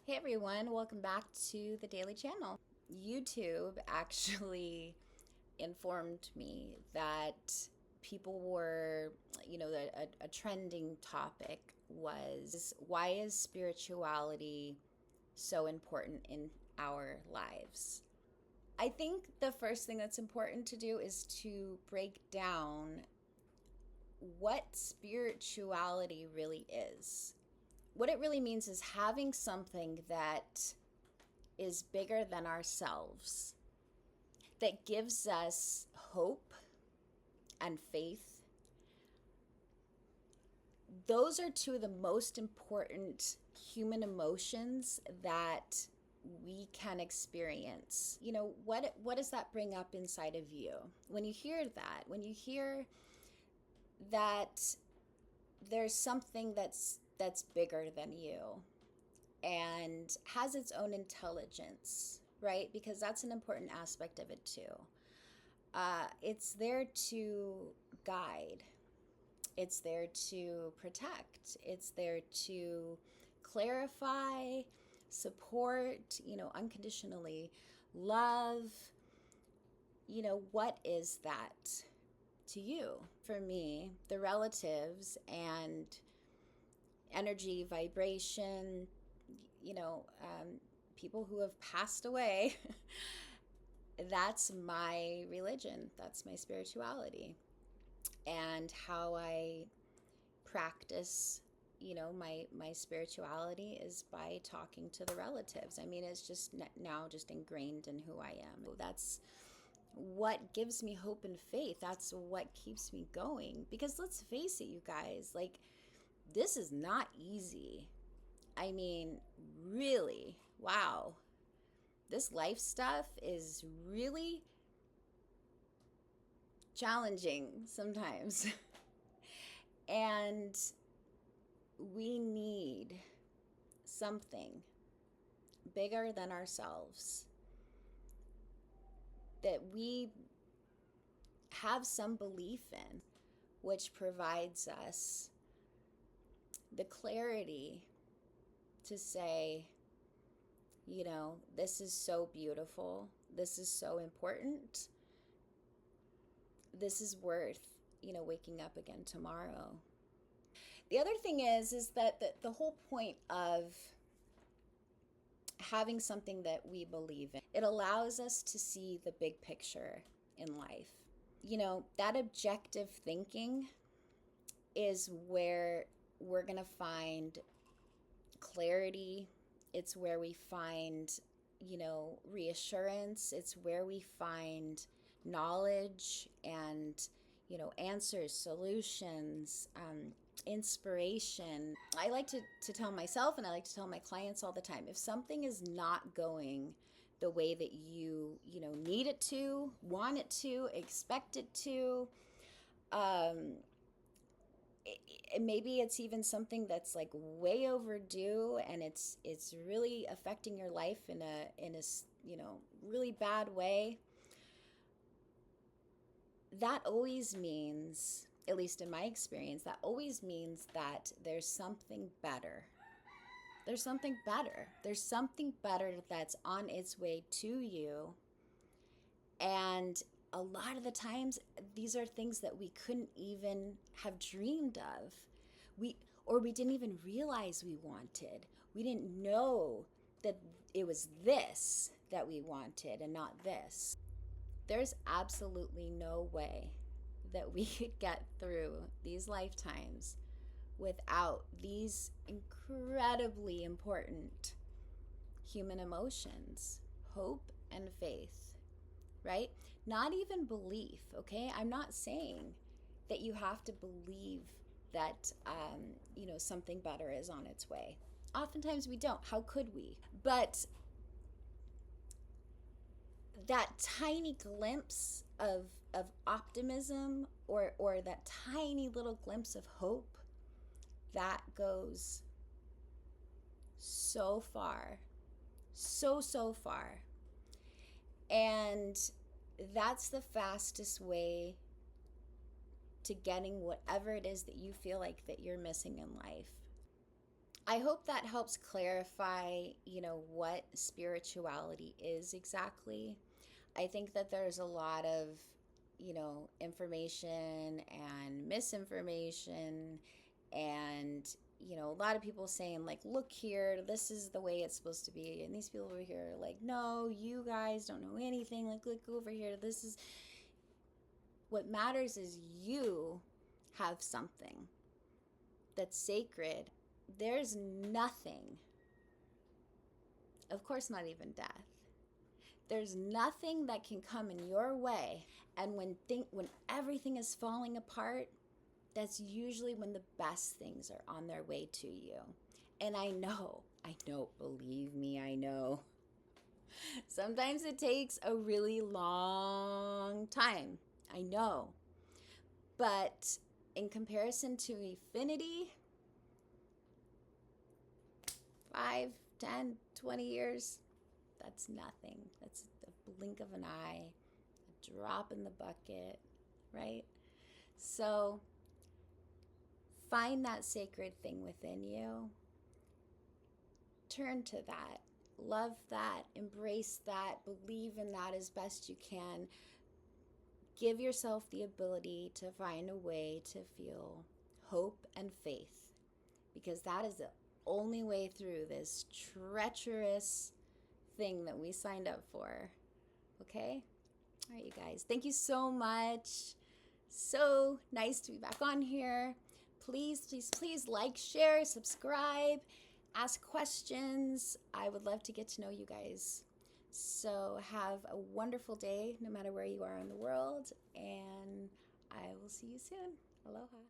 Hey everyone, welcome back to the Daily Channel. YouTube actually informed me that people were, a trending topic was why is spirituality so important in our lives? I think the first thing that's important to do is to break down what spirituality really is. What it really means is having something that is bigger than ourselves, that gives us hope and faith. Those are two of the most important human emotions that we can experience. What does that bring up inside of you? When you hear that, when you hear that there's something that's bigger than you and has its own intelligence, right? Because that's an important aspect of it too. It's there to guide, it's there to protect, it's there to clarify, support, unconditionally love. What is that to you? For me, the relatives and energy, vibration, people who have passed away, that's my religion, that's my spirituality, and how I practice my spirituality is by talking to the relatives. I mean, it's just now just ingrained in who I am. That's what gives me hope and faith. That's what keeps me going, because let's face it, you guys, like, this is not easy. I mean, really, wow. This life stuff is really challenging sometimes. And we need something bigger than ourselves, that we have some belief in, which provides us the clarity to say, this is so beautiful, this is so important, this is worth, waking up again tomorrow. The other thing is that the whole point of having something that we believe in, it allows us to see the big picture in life. That objective thinking is where we're going to find clarity. It's where we find, reassurance. It's where we find knowledge and, answers, solutions, inspiration. I like to tell myself, and I like to tell my clients all the time, if something is not going the way that you need it to, want it to, expect it to, maybe it's even something that's like way overdue, and it's really affecting your life in a really bad way. That always means, at least in my experience, that always means that there's something better. There's something better. There's something better that's on its way to you. And a lot of the times, these are things that we couldn't even have dreamed of. We didn't even realize we wanted. We didn't know that it was this that we wanted and not this. There's absolutely no way that we could get through these lifetimes without these incredibly important human emotions, hope and faith, right? Not even belief, okay? I'm not saying that you have to believe that, something better is on its way. Oftentimes we don't. How could we? But that tiny glimpse of optimism, or that tiny little glimpse of hope, that goes so far, so far. And that's the fastest way to getting whatever it is that you feel like that you're missing in life. I hope that helps clarify, what spirituality is exactly. I think that there's a lot of, information and misinformation, and, a lot of people saying, like, look here, this is the way it's supposed to be. And these people over here are like, no, you guys don't know anything. Like, look over here. This is what matters is you have something that's sacred. There's nothing, of course, not even death. There's nothing that can come in your way. And when everything is falling apart, that's usually when the best things are on their way to you. And I know, believe me, I know. Sometimes it takes a really long time. I know. But in comparison to infinity, 5, 10, 20 years, that's nothing. That's a blink of an eye, a drop in the bucket, right? So find that sacred thing within you. Turn to that. Love that. Embrace that. Believe in that as best you can. Give yourself the ability to find a way to feel hope and faith, because that is the only way through this treacherous thing that we signed up for. Okay? All right, you guys. Thank you so much. So nice to be back on here. Please, please, please like, share, subscribe, ask questions. I would love to get to know you guys. So have a wonderful day, no matter where you are in the world, and I will see you soon. Aloha.